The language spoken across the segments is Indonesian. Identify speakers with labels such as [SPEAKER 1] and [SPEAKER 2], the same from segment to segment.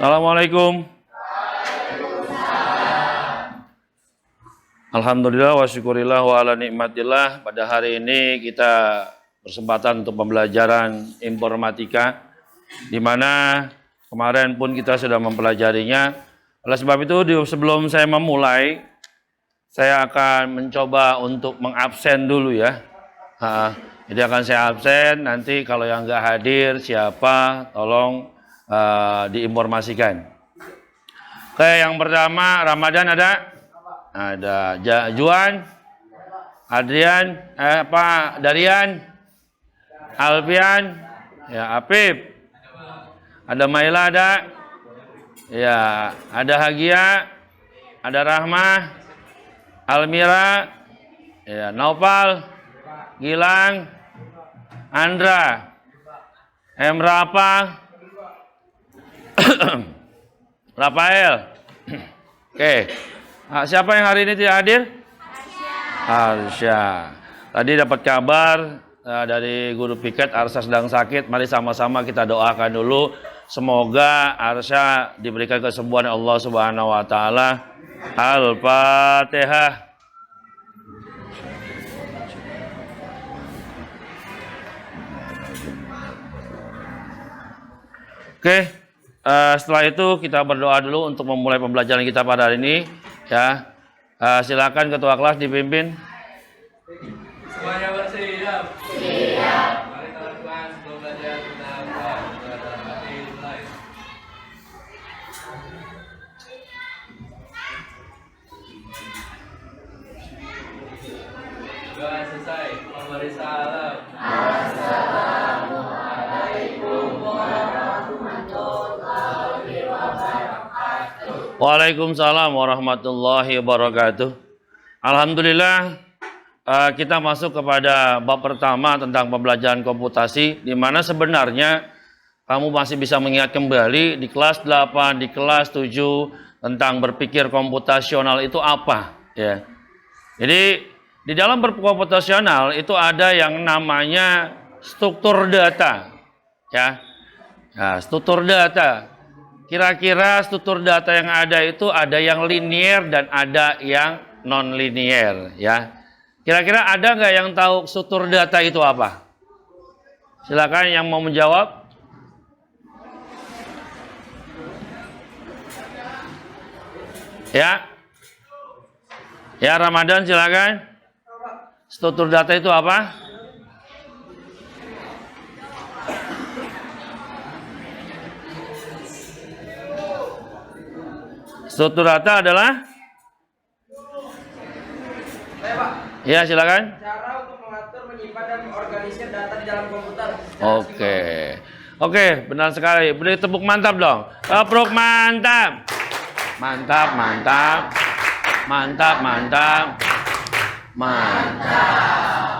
[SPEAKER 1] Assalamualaikum. Alhamdulillah wa syukurillah wa ala nikmatillah. Pada hari ini kita bersempatan untuk pembelajaran informatika, di mana kemarin pun kita sudah mempelajarinya. Oleh sebab itu, sebelum saya memulai, saya akan mencoba untuk mengabsen dulu ya. Jadi akan saya absen, nanti kalau yang nggak hadir siapa, tolong diinformasikan. Oke, yang pertama Ramadan ada? Ada. Juan, Adrian, Darian, Alfian, ya Apip, ada Maila ada, ya ada Hagia, ada Rahmah, Almira, ya Naufal, Gilang, Andra, Emrapa, Rafael. Oke. Siapa yang hari ini tidak hadir? Arsya. Tadi dapat kabar dari guru piket Arsya sedang sakit. Mari sama-sama kita doakan dulu. Semoga Arsya diberikan kesembuhan Allah Subhanahu wa taala. Al-Fatihah. Oke. Setelah itu kita berdoa dulu untuk memulai pembelajaran kita pada hari ini, ya. Silakan ketua kelas dipimpin.
[SPEAKER 2] Semuanya bersiap. Siap. Mari teman-teman sebelum belajar kita mulai. Doa selesai. Memberi salam. Assalamualaikum warahmatullahi wabarakatuh.
[SPEAKER 1] Waalaikumsalam warahmatullahi wabarakatuh. Alhamdulillah, kita masuk kepada bab pertama tentang pembelajaran komputasi, di mana sebenarnya kamu masih bisa mengingat kembali di kelas 8, di kelas 7 tentang berpikir komputasional itu apa, ya. Jadi di dalam berkomputasional itu ada yang namanya struktur data, ya. Nah, struktur data. Kira-kira struktur data yang ada itu ada yang linear dan ada yang non-linear, ya. Kira-kira ada nggak yang tahu struktur data itu apa? Silakan yang mau menjawab. Ya. Ya, Ramadan silakan. Struktur data itu apa? Struktur data adalah? Ya, silakan.
[SPEAKER 3] Cara untuk mengatur, menyimpan, dan mengorganisir data di dalam komputer.
[SPEAKER 1] Oke, benar sekali. Beri tepuk mantap dong. Tepuk mantap. Mantap.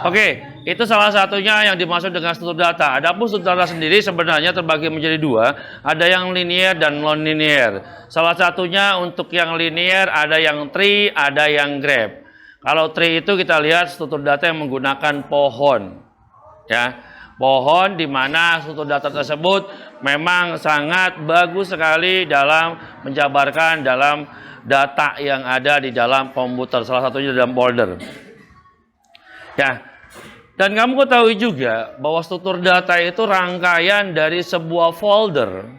[SPEAKER 1] Oke, itu salah satunya yang dimaksud dengan struktur data. Adapun struktur data sendiri sebenarnya terbagi menjadi dua. Ada yang linear dan non-linear. Salah satunya untuk yang linear ada yang tree, ada yang graph. Kalau tree itu kita lihat struktur data yang menggunakan pohon, ya, pohon di mana struktur data tersebut memang sangat bagus sekali dalam menjabarkan dalam data yang ada di dalam komputer, salah satunya dalam folder, ya. Dan kamu ketahui juga bahwa struktur data itu rangkaian dari sebuah folder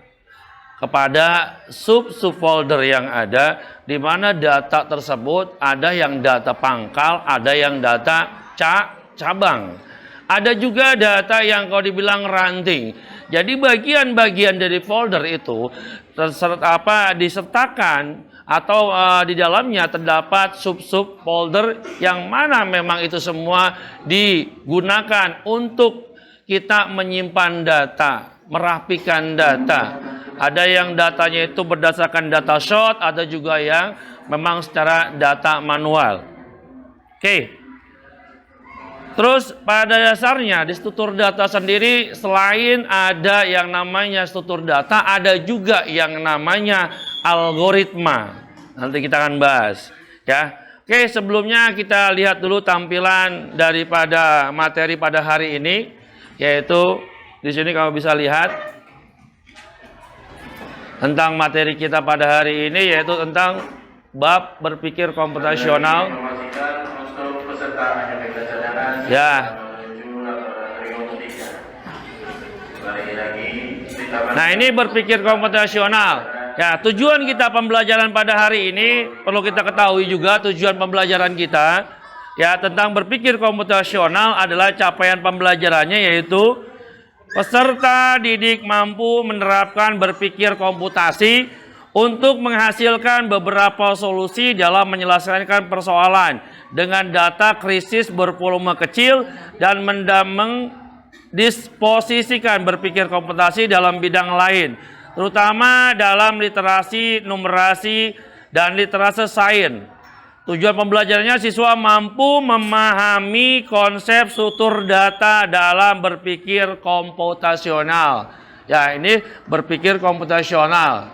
[SPEAKER 1] kepada sub-folder yang ada, di mana data tersebut ada yang data pangkal, ada yang data cabang. Ada juga data yang kalau dibilang ranting. Jadi bagian-bagian dari folder itu disertakan atau di dalamnya terdapat sub-sub folder yang mana memang itu semua digunakan untuk kita menyimpan data, merapikan data. Ada yang datanya itu berdasarkan data shot, ada juga yang memang secara data manual. Oke. Terus pada dasarnya di struktur data sendiri selain ada yang namanya struktur data, ada juga yang namanya algoritma. Nanti kita akan bahas, ya. Oke, sebelumnya kita lihat dulu tampilan daripada materi pada hari ini, yaitu di sini kamu bisa lihat tentang materi kita pada hari ini, yaitu tentang bab berpikir komputasional.
[SPEAKER 4] Untuk peserta hanya belajar
[SPEAKER 1] Ya.
[SPEAKER 4] menuju laboratorium 3. Lagi
[SPEAKER 1] Nah, ini berpikir komputasional. Ya, tujuan kita pembelajaran pada hari ini perlu kita ketahui juga, tujuan pembelajaran kita ya tentang berpikir komputasional adalah capaian pembelajarannya, yaitu peserta didik mampu menerapkan berpikir komputasi untuk menghasilkan beberapa solusi dalam menyelesaikan persoalan dengan data krisis bervolume kecil dan mendisposisikan berpikir komputasi dalam bidang lain, terutama dalam literasi, numerasi, dan literasi sains. Tujuan pembelajarannya siswa mampu memahami konsep struktur data dalam berpikir komputasional. Ya, ini berpikir komputasional.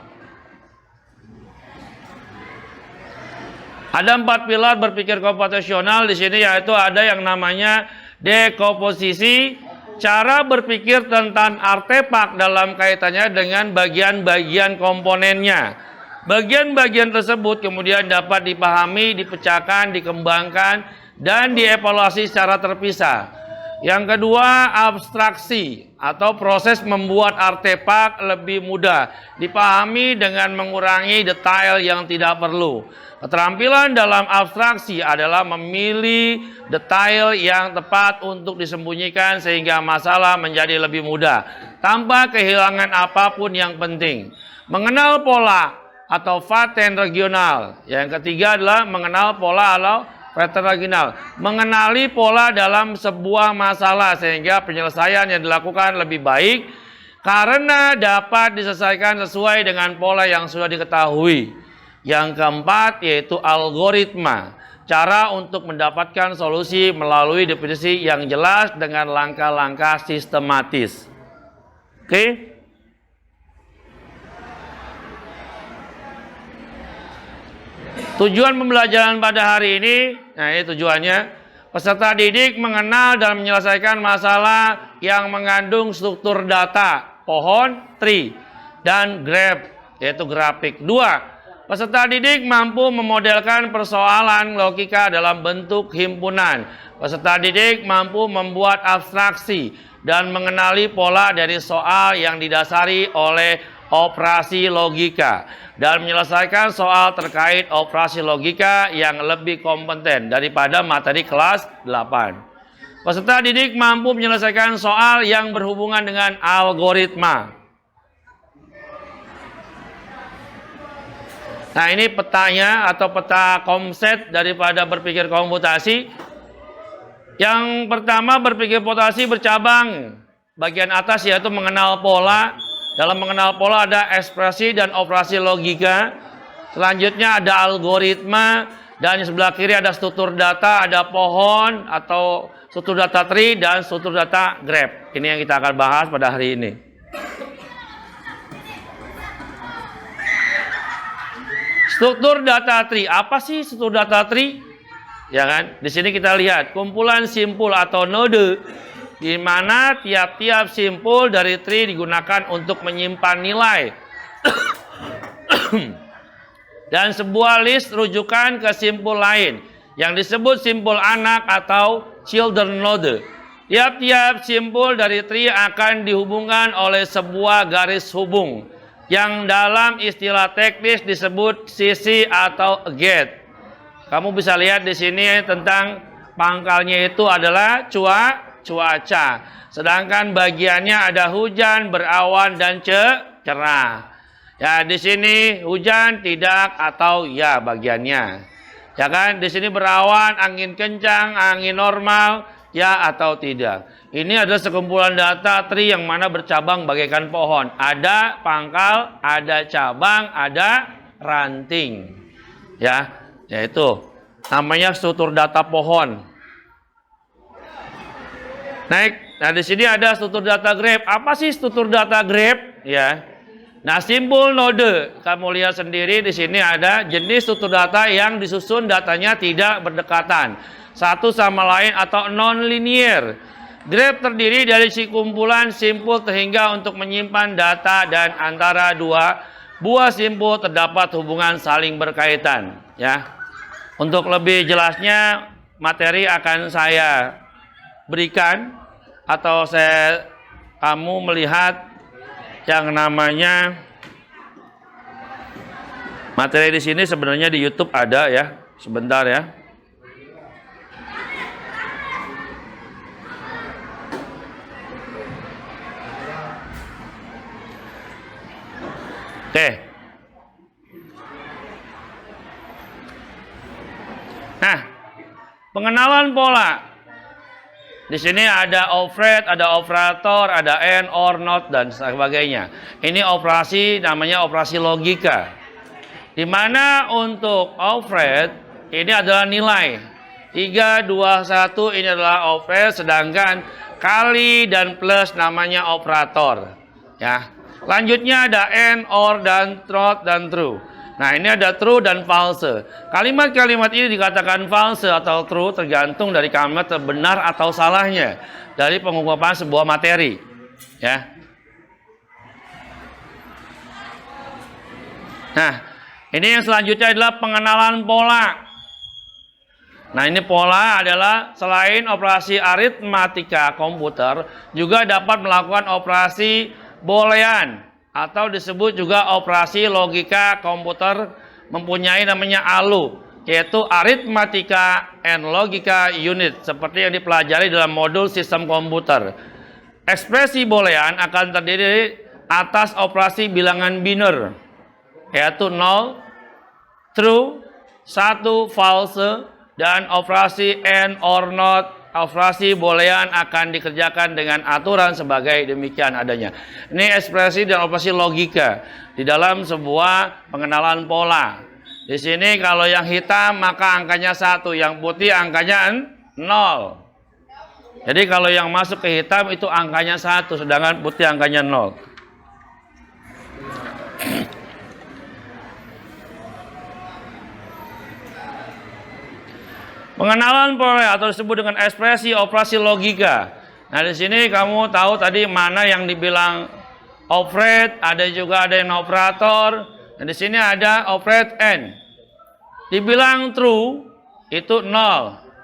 [SPEAKER 1] Ada 4 pilar berpikir komputasional di sini, yaitu ada yang namanya dekomposisi, cara berpikir tentang artefak dalam kaitannya dengan bagian-bagian komponennya. Bagian-bagian tersebut kemudian dapat dipahami, dipecahkan, dikembangkan, dan dievaluasi secara terpisah. Yang kedua, abstraksi atau proses membuat artefak lebih mudah dipahami dengan mengurangi detail yang tidak perlu. Keterampilan dalam abstraksi adalah memilih detail yang tepat untuk disembunyikan sehingga masalah menjadi lebih mudah tanpa kehilangan apapun yang penting. Mengenal pola atau pattern regional. Yang ketiga adalah mengenal pola atau pattern regional. Mengenali pola dalam sebuah masalah sehingga penyelesaian yang dilakukan lebih baik karena dapat diselesaikan sesuai dengan pola yang sudah diketahui. Yang keempat yaitu algoritma, cara untuk mendapatkan solusi melalui definisi yang jelas dengan langkah-langkah sistematis. Oke? Tujuan pembelajaran pada hari ini, nah ini tujuannya, peserta didik mengenal dan menyelesaikan masalah yang mengandung struktur data, pohon, tree, dan graph, yaitu grafik. 2. Peserta didik mampu memodelkan persoalan logika dalam bentuk himpunan. Peserta didik mampu membuat abstraksi dan mengenali pola dari soal yang didasari oleh operasi logika dan menyelesaikan soal terkait operasi logika yang lebih kompeten daripada materi kelas 8. Peserta didik mampu menyelesaikan soal yang berhubungan dengan algoritma. Nah, ini petanya atau peta konsep daripada berpikir komputasi. Yang pertama, berpikir komputasi bercabang. Bagian atas yaitu mengenal pola. Dalam mengenal pola ada ekspresi dan operasi logika. Selanjutnya ada algoritma. Dan di sebelah kiri ada struktur data, ada pohon atau struktur data tree dan struktur data graph. Ini yang kita akan bahas pada hari ini. Struktur data tree. Apa sih struktur data tree? Ya kan? Di sini kita lihat kumpulan simpul atau node di mana tiap-tiap simpul dari tree digunakan untuk menyimpan nilai. Dan sebuah list rujukan ke simpul lain yang disebut simpul anak atau children node. Tiap-tiap simpul dari tree akan dihubungkan oleh sebuah garis hubung yang dalam istilah teknis disebut sisi atau gate. Kamu bisa lihat di sini tentang pangkalnya itu adalah cuaca. Sedangkan bagiannya ada hujan, berawan, dan cerah. Ya, di sini hujan, tidak, atau ya bagiannya. Ya kan? Di sini berawan, angin kencang, angin normal, ya atau tidak. Ini adalah sekumpulan data tree yang mana bercabang bagaikan pohon. Ada pangkal, ada cabang, ada ranting. Ya, yaitu namanya struktur data pohon. Nah, di sini ada struktur data graph. Apa sih struktur data graph? Ya. Nah, simpul node. Kamu lihat sendiri di sini ada jenis struktur data yang disusun datanya tidak berdekatan satu sama lain atau non-linear. Graph terdiri dari kumpulan simpul sehingga untuk menyimpan data dan antara dua buah simpul terdapat hubungan saling berkaitan, ya. Untuk lebih jelasnya materi akan saya berikan atau kamu melihat yang namanya materi di sini sebenarnya di YouTube ada ya. Sebentar ya. Oke. Nah, pengenalan pola. Di sini ada operate, ada operator, ada and, or, not, dan sebagainya. Ini operasi, namanya operasi logika. Di mana untuk operate, ini adalah nilai. 3, 2, 1 ini adalah operate, sedangkan kali dan plus namanya operator. Ya. Lanjutnya ada and, or, dan not, dan true. Nah, ini ada true dan false. Kalimat-kalimat ini dikatakan false atau true tergantung dari kalimat benar atau salahnya dari pengungkapan sebuah materi. Ya. Nah, ini yang selanjutnya adalah pengenalan pola. Nah, ini pola adalah selain operasi aritmatika komputer, juga dapat melakukan operasi boolean atau disebut juga operasi logika komputer, mempunyai namanya ALU, yaitu Arithmetica and Logica Unit, seperti yang dipelajari dalam modul sistem komputer. Ekspresi boolean akan terdiri atas operasi bilangan biner, yaitu 0, true, 1, false, dan operasi and or not. Operasi boolean akan dikerjakan dengan aturan sebagai demikian adanya. Ini ekspresi dan operasi logika di dalam sebuah pengenalan pola. Di sini kalau yang hitam maka angkanya 1, yang putih angkanya 0. Jadi kalau yang masuk ke hitam itu angkanya 1, sedangkan putih angkanya 0. Pengenalan pola atau disebut dengan ekspresi operasi logika. Nah, di sini kamu tahu tadi mana yang dibilang operate, ada juga ada yang operator. Nah, di sini ada operate and. Dibilang true itu 0.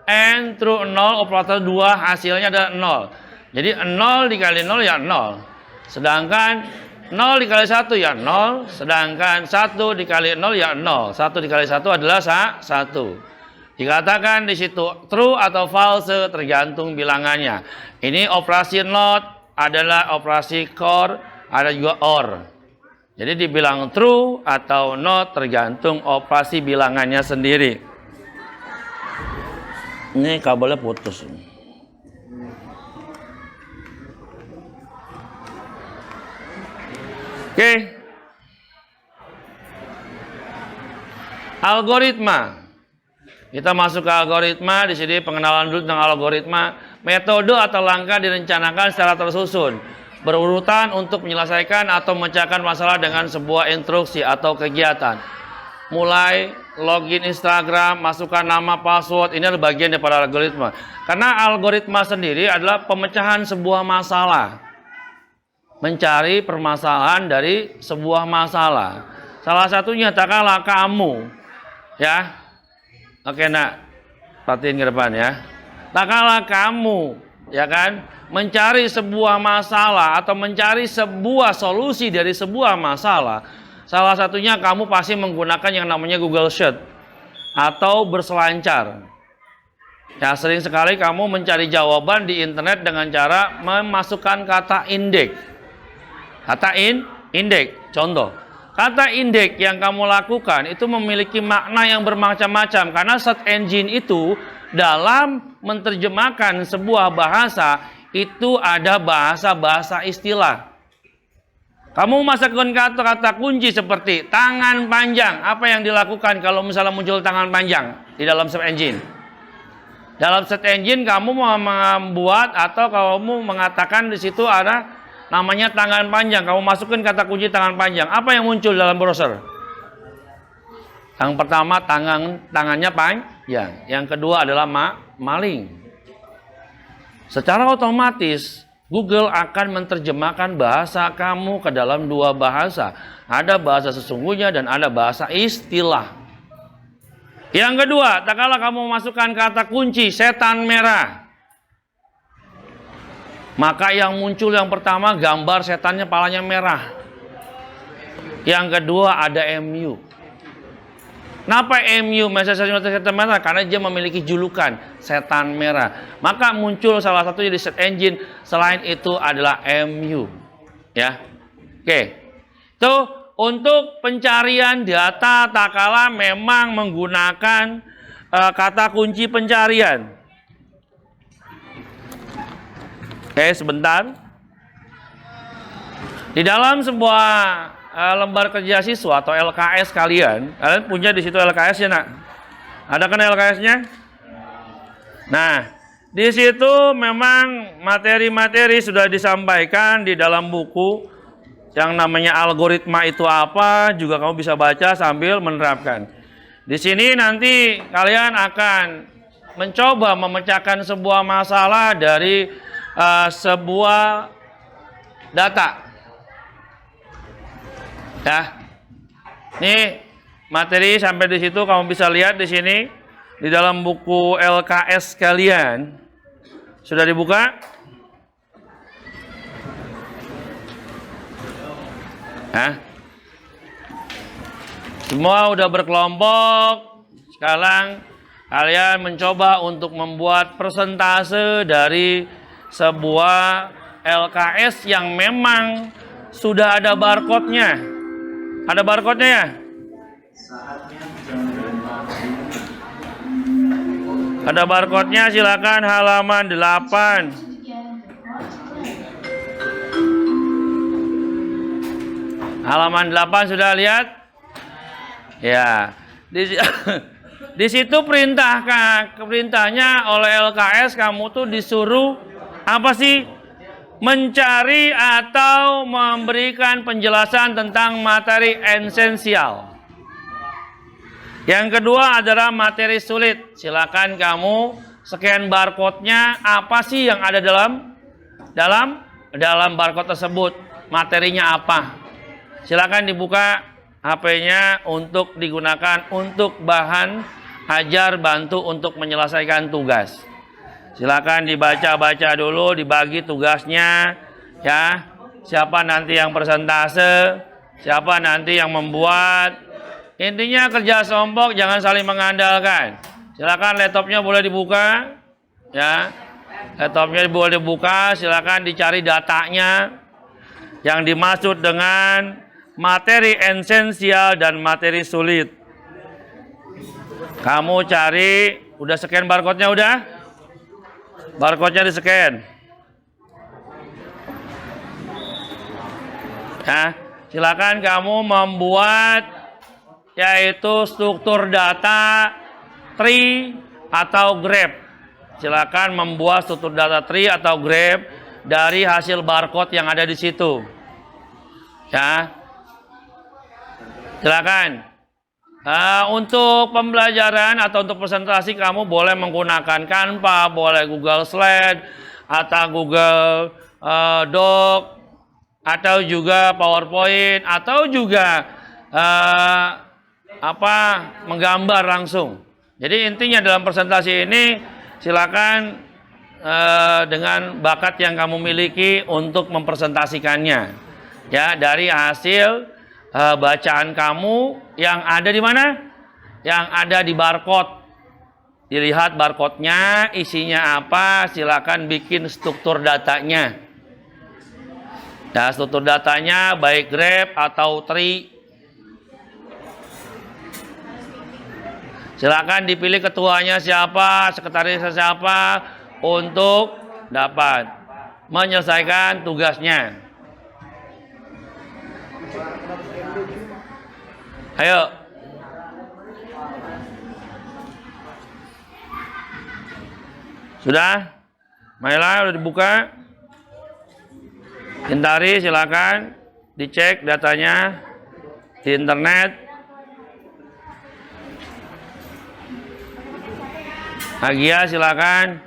[SPEAKER 1] And true 0, operator 2 hasilnya adalah 0. Jadi 0 dikali 0 ya 0. Sedangkan 0 dikali 1 ya 0. Sedangkan 1 dikali 0 ya 0. 1 dikali 1 adalah 1. Dikatakan di situ true atau false tergantung bilangannya. Ini operasi not adalah operasi core, ada juga or. Jadi dibilang true atau not tergantung operasi bilangannya sendiri. Ini kabelnya putus. Oke. Algoritma. Kita masuk ke algoritma. Di sini pengenalan dulu tentang algoritma. Metode atau langkah direncanakan secara tersusun, berurutan untuk menyelesaikan atau memecahkan masalah dengan sebuah instruksi atau kegiatan. Mulai login Instagram, masukkan nama, password, ini adalah bagian daripada algoritma. Karena algoritma sendiri adalah pemecahan sebuah masalah. Mencari permasalahan dari sebuah masalah. Salah satunya katakanlah kamu, ya. Oke, nak, perhatiin ke depan ya. Katakanlah kamu, ya kan, mencari sebuah masalah atau mencari sebuah solusi dari sebuah masalah. Salah satunya kamu pasti menggunakan yang namanya Google Sheet atau berselancar. Ya, sering sekali kamu mencari jawaban di internet dengan cara memasukkan kata indeks. Kata indeks, contoh. Kata indeks yang kamu lakukan itu memiliki makna yang bermacam-macam karena search engine itu dalam menerjemahkan sebuah bahasa itu ada bahasa-bahasa istilah. Kamu masukkan kata-kata kunci seperti tangan panjang. Apa yang dilakukan kalau misalnya muncul tangan panjang di dalam search engine? Dalam search engine kamu membuat atau kamu mengatakan di situ ada namanya tangan panjang. Kamu masukkan kata kunci tangan panjang. Apa yang muncul dalam browser? Yang pertama tangannya panjang. Yang kedua adalah maling. Secara otomatis Google akan menerjemahkan bahasa kamu ke dalam dua bahasa. Ada bahasa sesungguhnya dan ada bahasa istilah. Yang kedua, tak kala kamu memasukkan kata kunci setan merah, maka yang muncul yang pertama gambar setannya palanya merah. Yang kedua ada MU. Kenapa MU? Setan merah karena dia memiliki julukan setan merah. Maka muncul salah satunya di search engine. Selain itu adalah MU. Ya, oke. Itu untuk pencarian data tak kala memang menggunakan kata kunci pencarian. Oke, sebentar. Di dalam sebuah lembar kerja siswa atau LKS kalian punya di situ LKS ya nak? Ada kan LKS-nya? Nah, di situ memang materi-materi sudah disampaikan di dalam buku yang namanya algoritma itu apa, juga kamu bisa baca sambil menerapkan. Di sini nanti kalian akan mencoba memecahkan sebuah masalah dari sebuah data. Ya, ini materi sampai di situ kamu bisa lihat di sini di dalam buku LKS kalian sudah dibuka. Hah? Semua udah berkelompok. Sekarang kalian mencoba untuk membuat persentase dari sebuah LKS yang memang sudah ada barcode-nya. Ada barcode-nya ya? Ada barcode-nya, silakan halaman 8. Halaman 8 sudah lihat? Ya. Di situ perintahnya oleh LKS kamu tuh disuruh apa sih? Mencari atau memberikan penjelasan tentang materi esensial. Yang kedua adalah materi sulit. Silakan kamu scan barcode-nya, apa sih yang ada dalam barcode tersebut? Materinya apa? Silakan dibuka HP-nya untuk digunakan untuk bahan ajar bantu untuk menyelesaikan tugas. Silakan dibaca-baca dulu, dibagi tugasnya, ya. Siapa nanti yang persentase, siapa nanti yang membuat. Intinya kerja kelompok, jangan saling mengandalkan. Silakan laptopnya boleh dibuka, ya. Laptopnya boleh dibuka, silakan dicari datanya yang dimaksud dengan materi esensial dan materi sulit. Kamu cari, udah scan barcode-nya udah? Barcode-nya di-scan. Nah, silakan kamu membuat yaitu struktur data tree atau graph. Silakan membuat struktur data tree atau graph dari hasil barcode yang ada di situ. Ya. Silakan. Untuk pembelajaran atau untuk presentasi kamu boleh menggunakan Canva, boleh Google Slide atau Google Doc atau juga PowerPoint atau juga menggambar langsung. Jadi intinya dalam presentasi ini silakan dengan bakat yang kamu miliki untuk mempresentasikannya. Ya, dari hasil bacaan kamu yang ada di mana? Yang ada di barcode. Dilihat barcode-nya, isinya apa, silakan bikin struktur datanya. Nah, struktur datanya baik graph atau tree. Silakan dipilih ketuanya siapa, sekretarisnya siapa untuk dapat menyelesaikan tugasnya. Ayo. Sudah? Mailah udah dibuka. Hindari silakan dicek datanya di internet. Agia silakan.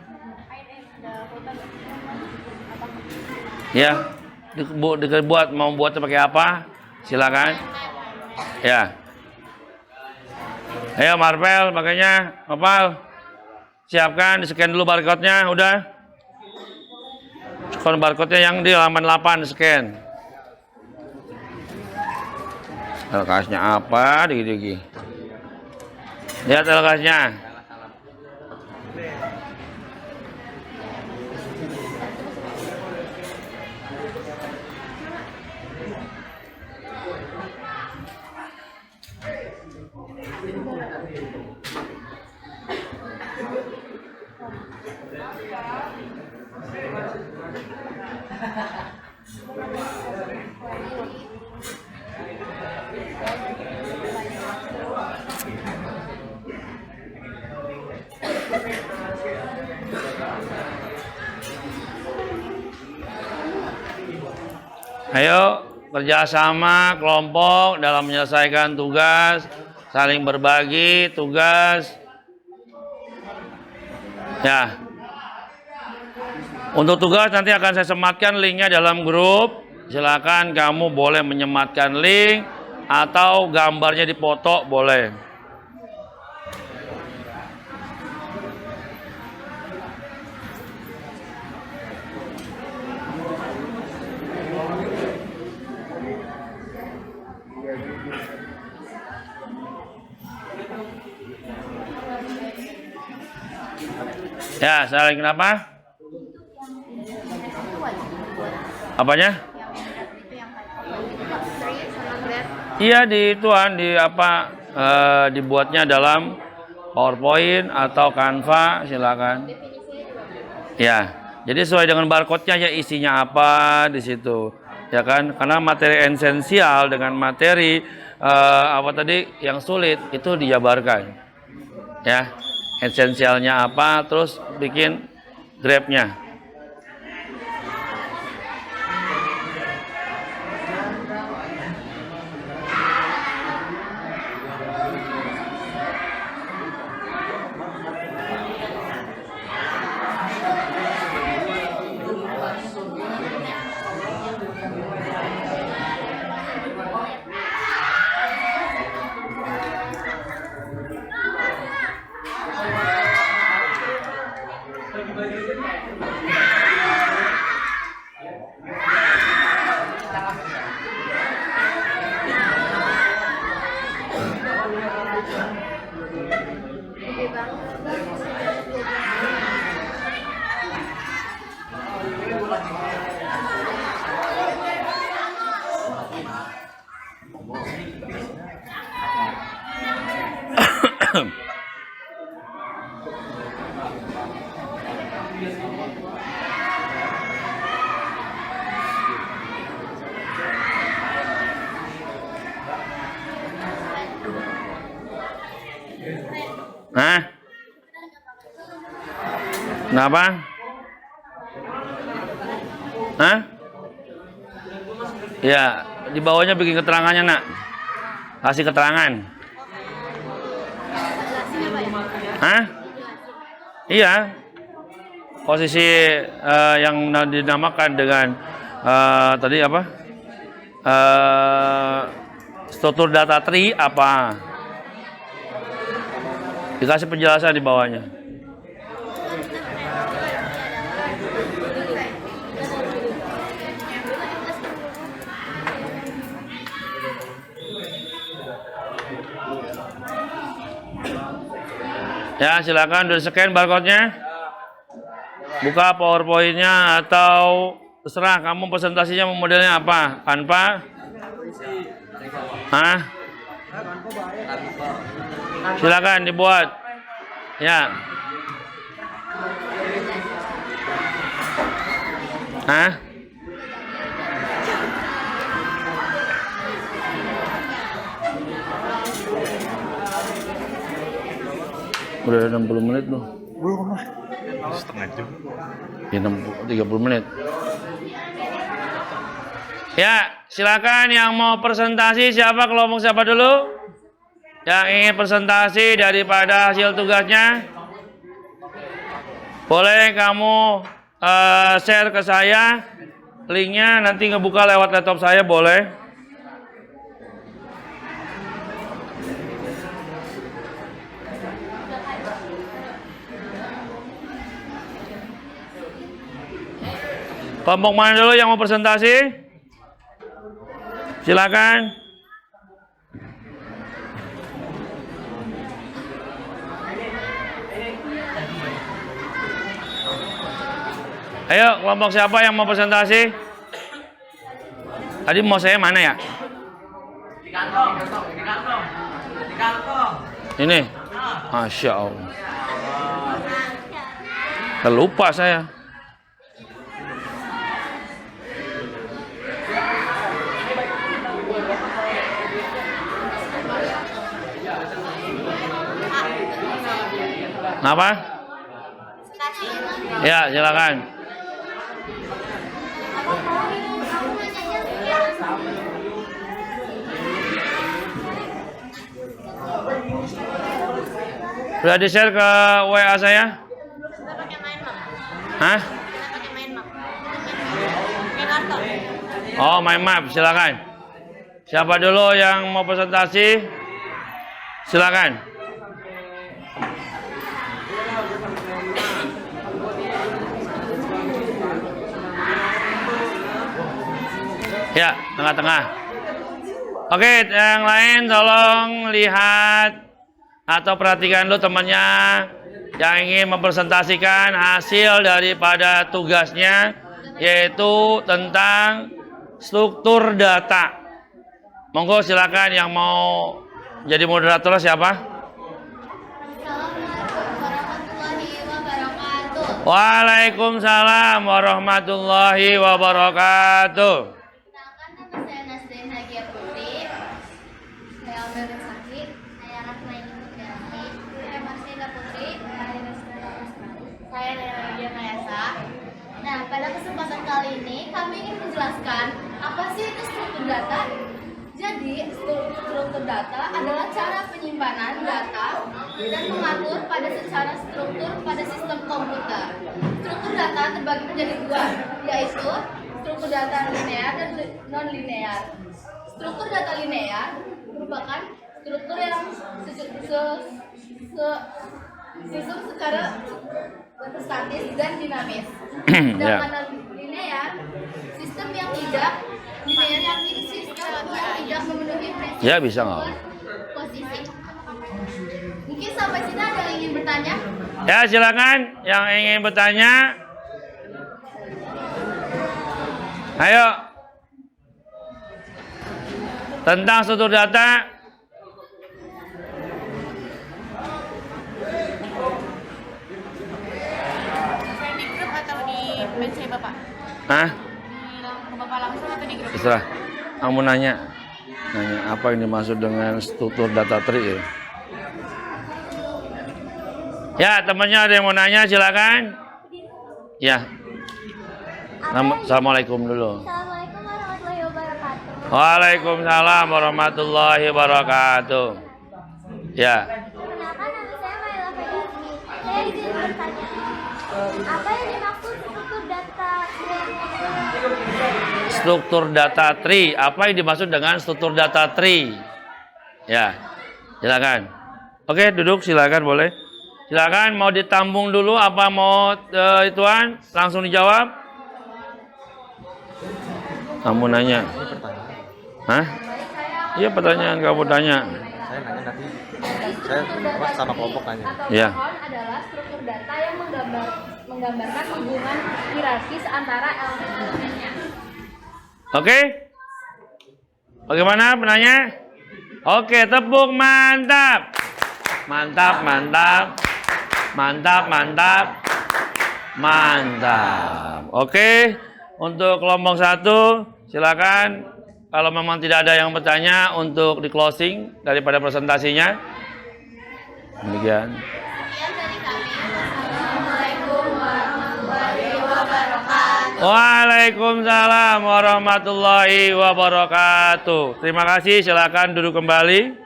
[SPEAKER 1] Ya, dibuat mau buatnya pakai apa? Silakan. Ya. Ayo Marvel, makanya Opal. Siapkan, di-scan dulu barcode-nya, udah. Scan barcode-nya yang di halaman 8 di-scan. LKS-nya apa? Digi-digi. Lihat LKS-nya. Ayo kerjasama kelompok dalam menyelesaikan tugas, saling berbagi tugas. Ya. Untuk tugas nanti akan saya sematkan linknya dalam grup. Silakan kamu boleh menyematkan link atau gambarnya dipoto boleh. Ya, saling kenapa? Apanya? Iya di ituan di apa dibuatnya dalam PowerPoint atau Canva silakan. Ya, jadi sesuai dengan barcode-nya ya isinya apa di situ. Ya kan? Karena materi esensial dengan materi apa tadi yang sulit itu dijabarkan. Ya. Esensialnya apa, terus bikin grabnya. Hah? Kenapa? Hah? Ya, di bawahnya bikin keterangannya, Nak. Kasih keterangan. Hah? Iya. Posisi yang dinamakan dengan tadi apa? Struktur data tree apa? Dikasih penjelasan di bawahnya. Ya, silakan udah scan barcode-nya. Buka PowerPoint-nya atau terserah kamu presentasinya mau modelnya apa? Canva? Hah? Silakan dibuat. Ya. Hah? Udah 60 menit loh.
[SPEAKER 5] Belum lah. Setengah jam.
[SPEAKER 1] Ya, 30 menit. Ya, silakan yang mau presentasi siapa kelompok siapa dulu? Yang ingin presentasi daripada hasil tugasnya? Boleh kamu share ke saya linknya nanti ngebuka lewat laptop saya boleh. Kelompok mana dulu yang mau presentasi? Silakan. Ayo, kelompok siapa yang mau presentasi? Tadi mau saya mana ya?
[SPEAKER 3] Di kantong.
[SPEAKER 1] Ini. Masya Allah. Terlupa saya. Apa? Ya, silakan. Sudah di-share ke WA saya?
[SPEAKER 6] Kita pakai main map.
[SPEAKER 1] Hah?
[SPEAKER 6] Kita pakai main map. Pakai kartu.
[SPEAKER 1] Oh, mind map, silakan. Siapa dulu yang mau presentasi? Silakan. Ya, tengah-tengah. Oke, yang lain tolong lihat atau perhatikan dulu temannya yang ingin mempresentasikan hasil daripada tugasnya, yaitu tentang struktur data. Monggo silakan yang mau jadi moderator siapa? Waalaikumsalam warahmatullahi wabarakatuh.
[SPEAKER 6] Kenalkan, nama saya Nasdin Hagia Putri. Saya Amel Saki. Saya Rahmaini Mulyani. Saya Marsida Putri. Saya Nadia Mayasa. Nah, pada kesempatan kali ini kami ingin menjelaskan apa sih itu struktur data. Jadi, struktur data adalah cara penyimpanan data dan mengatur secara struktur pada sistem komputer. Struktur data terbagi menjadi dua, yaitu struktur data linear dan non-linear. Struktur data linear merupakan struktur yang disusun secara statis dan dinamis. Sedangkan non-linear, sistem yang tidak linear yang tidak memenuhi prinsip
[SPEAKER 1] Ya, bisa nggak?
[SPEAKER 6] posisi. Mungkin sampai sini ada yang ingin bertanya?
[SPEAKER 1] Ya, silakan yang ingin bertanya. Ayo. Tentang struktur data.
[SPEAKER 6] Di grup atau di PC Bapak?
[SPEAKER 1] Hah?
[SPEAKER 6] Ke Bapak langsung atau di grup?
[SPEAKER 1] Terserah. Kamu nanya apa yang dimaksud dengan struktur data tree ya? Ya, temannya ada yang mau nanya, silakan. Ya. Assalamualaikum dulu.
[SPEAKER 6] Assalamualaikum warahmatullahi wabarakatuh.
[SPEAKER 1] Waalaikumsalam warahmatullahi wabarakatuh. Ya.
[SPEAKER 6] Perkenalkan, nama saya Maela Fedasmi. Saya izin bertanya, apa yang dimaksud struktur data?
[SPEAKER 1] Struktur data tree. Apa yang dimaksud dengan struktur data tree? Ya. Silakan. Oke, duduk silakan boleh. Silakan, mau ditambung dulu apa mau ituan? Langsung dijawab. Kamu nanya. Hah? Iya, pertanyaan kamu tanya.
[SPEAKER 5] Saya nanya nanti. Saya sama kelompok nanya.
[SPEAKER 1] Iya.
[SPEAKER 6] Adalah struktur data yang menggambarkan hubungan hierarkis antara elemen-elemennya.
[SPEAKER 1] Oke? Bagaimana penanya? Oke, tepuk mantap. Mantap, mantap. Mantap, mantap. Mantap. Oke, untuk kelompok 1 silakan. Kalau memang tidak ada yang bertanya untuk di closing daripada presentasinya. Demikian.
[SPEAKER 6] Sekian dari kami. Assalamualaikum warahmatullahi wabarakatuh.
[SPEAKER 1] Waalaikumsalam warahmatullahi wabarakatuh. Terima kasih, silakan duduk kembali.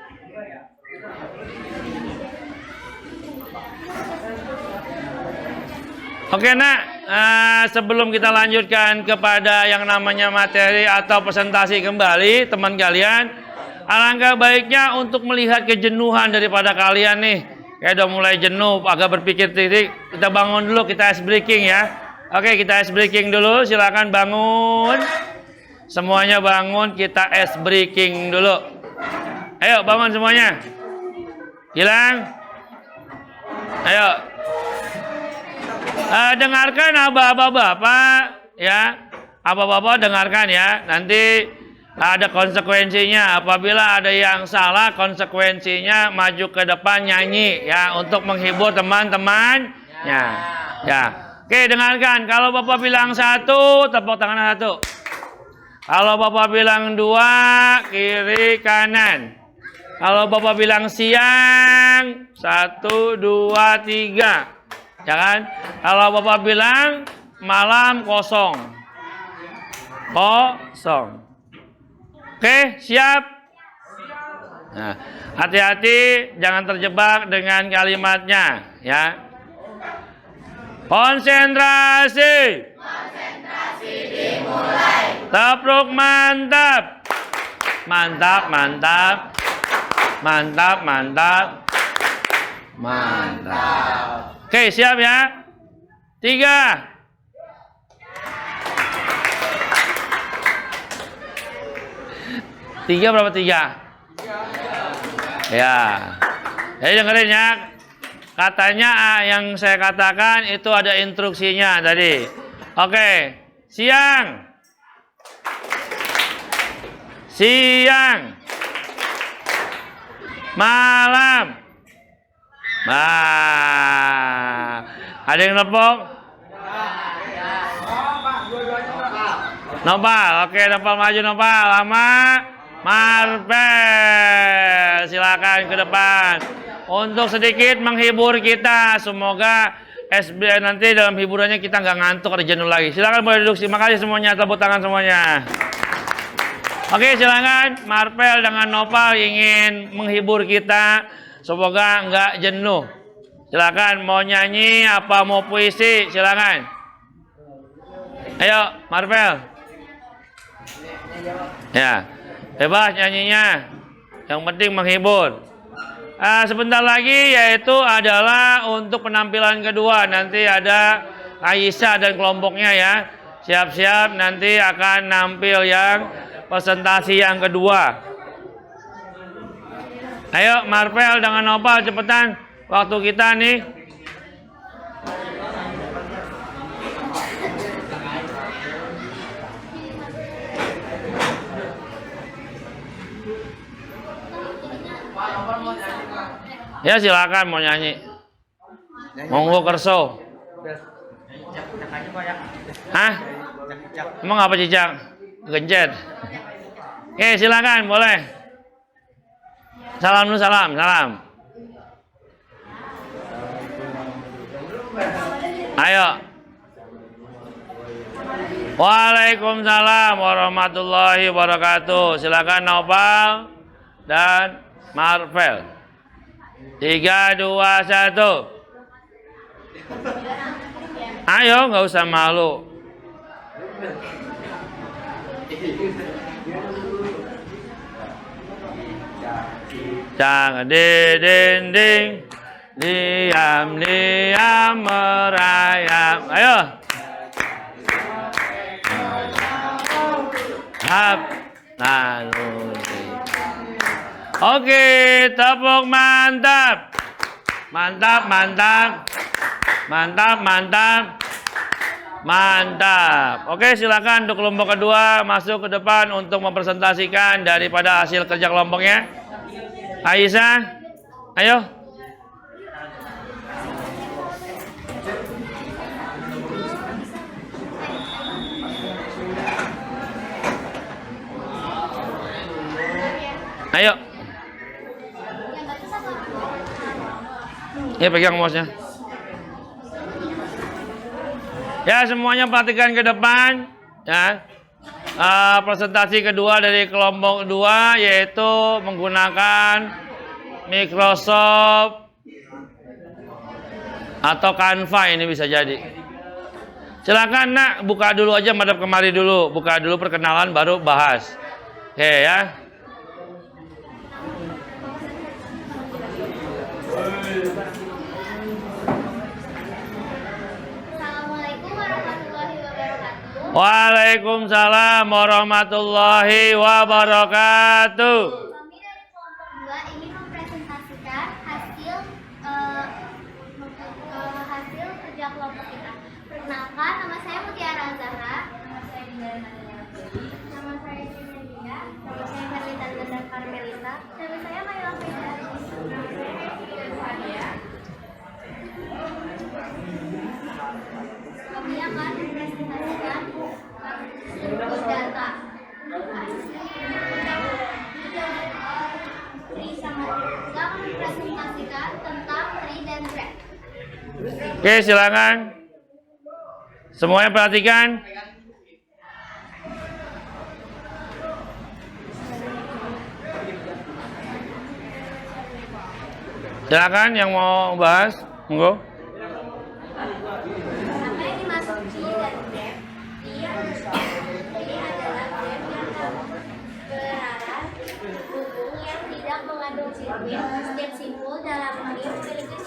[SPEAKER 1] Oke nak, sebelum kita lanjutkan kepada yang namanya materi atau presentasi kembali teman kalian, alangkah baiknya untuk melihat kejenuhan daripada kalian nih. Kayak udah mulai jenuh, agak berpikir titik, kita bangun dulu, kita ice breaking ya. Oke, kita ice breaking dulu, silakan bangun. Semuanya bangun, kita ice breaking dulu. Ayo bangun semuanya. Hilang. Ayo. Dengarkan bapak ya, bapak dengarkan ya. Nanti ada konsekuensinya. Apabila ada yang salah, konsekuensinya maju ke depan nyanyi ya untuk menghibur teman-temannya. Ya, oke dengarkan. Kalau bapak bilang 1, tepuk tangan 1. Kalau bapak bilang 2, kiri kanan. Kalau bapak bilang siang, 1, 2, 3. Ya kan? Kalau bapak bilang malam, kosong. Kosong. Oke, siap? Nah, hati-hati jangan terjebak dengan kalimatnya, ya. Konsentrasi. Konsentrasi dimulai. Tabruk mantap. Mantap, mantap. Mantap, mantap. Mantap. Oke, siap ya? 3. Tiga berapa 3? Ya. Jadi dengerin ya. Katanya yang saya katakan itu ada instruksinya tadi. Oke. Siang. Siang. Malam. Ada yang nepok? Nopal, oke Nopal maju Nopal, lama Marvel, silakan ke depan untuk sedikit menghibur kita. Semoga SBN nanti dalam hiburannya kita nggak ngantuk atau jenuh lagi. Silakan boleh duduk. Terima kasih semuanya, tepuk tangan semuanya. Oke, silakan Marvel dengan Nopal ingin menghibur kita. Semoga nggak jenuh. Silakan mau nyanyi apa mau puisi, silakan. Ayo, Marvel. Ya, bebas nyanyinya. Yang penting menghibur. Sebentar lagi yaitu adalah untuk penampilan kedua. Nanti ada Aisyah dan kelompoknya ya. Siap-siap nanti akan nampil yang presentasi yang kedua. Ayo Marvel dengan Nopal cepetan, waktu kita nih. Ya silakan mau nyanyi. Monggo kerso. Hah? Emang apa cicak? Gencet. Oke silakan boleh. Salam dulu, salam. Ayo. Waalaikumsalam warahmatullahi wabarakatuh. Silakan Nopal dan Marvel. 3, 2, 1. Ayo, nggak usah malu. Jangan di dinding, diam merayap. Ayo. Hap, lalu. Oke, tepuk mantap. Mantap. Oke, silakan untuk kelompok kedua masuk ke depan untuk mempresentasikan daripada hasil kerja kelompoknya. Aisyah, ayo. Ayo. Ya pegang mouse-nya. Ya semuanya perhatikan ke depan. Ya. Presentasi kedua dari kelompok 2 yaitu menggunakan Microsoft atau Canva, ini bisa jadi. Silakan nak, buka dulu aja, madep kemari dulu. Buka dulu perkenalan, baru bahas. Oke ya.
[SPEAKER 6] Assalamualaikum warahmatullahi wabarakatuh.
[SPEAKER 1] Waalaikumsalam warahmatullahi wabarakatuh.
[SPEAKER 6] Kami dari kelompok 2 ingin mempresentasikan hasil kerja kelompok kita. Perkenalkan, nama saya Mutiara Zahra. Nama saya Dinda Nadia. Nama saya Dinda. Nama saya Marlita Linda Karmelita. Nama saya Mayla Fitri. Nama saya Hesti Fadia. Kami akan mempresentasikan struktur data. Kita akan mempresentasikan tentang tree dan graph.
[SPEAKER 1] Oke, silakan. Semuanya perhatikan. Silakan yang mau bahas, monggo.
[SPEAKER 6] Apa yang dimaksud tree dan graph? Tree adalah graph yang berarah hubung yang tidak mengandung sirkuit. Setiap simpul dalam tree memiliki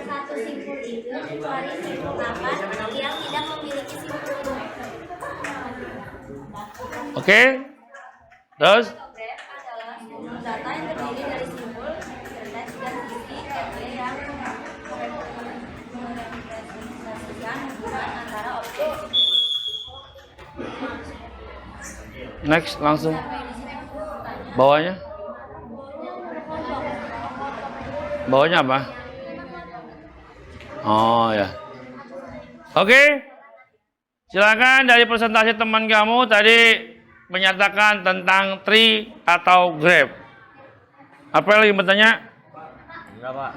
[SPEAKER 6] satu simpul itu, kecuali simpul 8 yang tidak memiliki simpul 2.
[SPEAKER 1] Oke. Terus?
[SPEAKER 6] Graph adalah struktur data yang terdiri dari simpul, teks, dan isi yang merepresentasikan hubungan antara objek.
[SPEAKER 1] Next, langsung. Bawahnya? Bawahnya apa? Oh ya. Oke. Silakan dari presentasi teman kamu tadi menyatakan tentang tree atau graph. Apa yang lagi bertanya?
[SPEAKER 5] Enggak, Pak.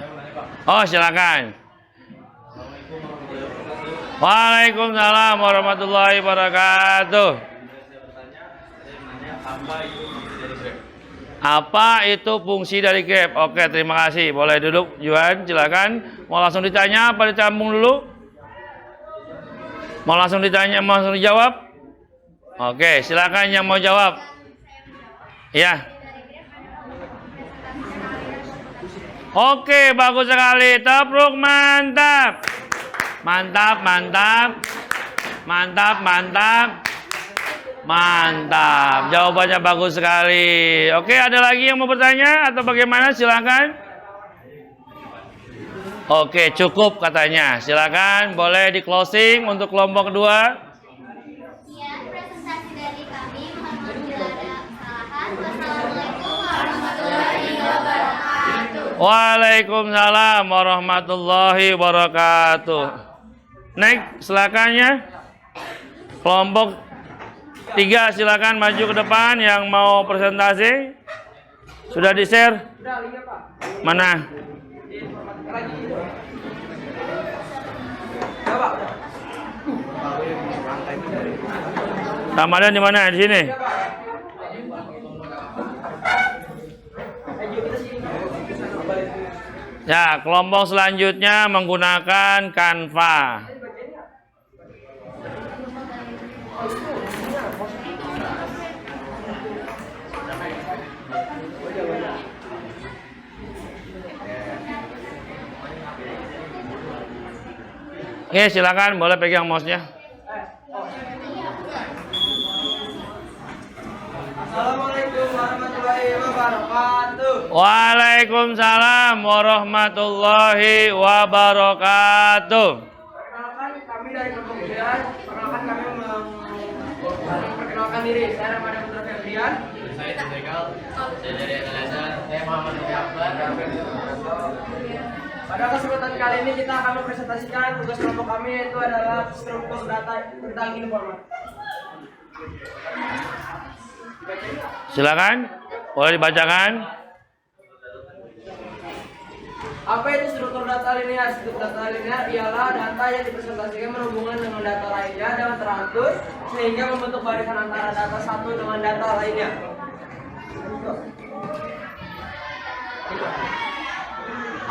[SPEAKER 1] Oh, silakan. Waalaikumsalam warahmatullahi wabarakatuh. Apa itu fungsi dari graph? Oke, terima kasih. Boleh duduk, Juan, silakan. Mau langsung ditanya apa dicambung dulu? Mau langsung ditanya, mau langsung dijawab? Oke, silakan yang mau jawab. Ya. Oke, bagus sekali. Tabruk, mantap. Mantap, mantap. Mantap, mantap. Mantap. Jawabannya bagus sekali. Oke, ada lagi yang mau bertanya atau bagaimana? Silakan. Oke, cukup katanya. Silakan, boleh di closing untuk kelompok kedua.
[SPEAKER 6] Sekian presentasi dari kami. Mohon bila ada kesalahan. Wassalamualaikum warahmatullahi wabarakatuh.
[SPEAKER 1] Waalaikumsalam warahmatullahi wabarakatuh. Next, silakannya. Kelompok 3 silakan maju ke depan yang mau presentasi. Sudah di-share?
[SPEAKER 3] Udah, linknya Pak.
[SPEAKER 1] Mana?
[SPEAKER 3] Lagi. Ya Pak.
[SPEAKER 1] Ramadan di mana? Di sini.
[SPEAKER 3] Ya Pak. Ayo kita sini.
[SPEAKER 1] Ya, kelompok selanjutnya menggunakan Canva. Oke, silakan boleh pegang mouse-nya.
[SPEAKER 3] Assalamualaikum warahmatullahi wabarakatuh.
[SPEAKER 1] Waalaikumsalam warahmatullahi wabarakatuh.
[SPEAKER 3] Perkenalkan kami dari kelompok 9. Perkenalkan kami memperkenalkan diri. Saya Ramadan Putra Febrian.
[SPEAKER 2] Saya Tegal. Saya dari Indonesia. Saya Muhammad Nabi Akbar.
[SPEAKER 3] Pada kesempatan kali ini kita akan mempresentasikan tugas kelompok kami, yaitu adalah struktur data tentang informasi.
[SPEAKER 1] Silakan, boleh dibacakan.
[SPEAKER 3] Apa itu struktur data linear? Struktur data linear ialah data yang dipresentasikan berhubungan dengan data lainnya dengan teratur sehingga membentuk barisan antara data satu dengan data lainnya.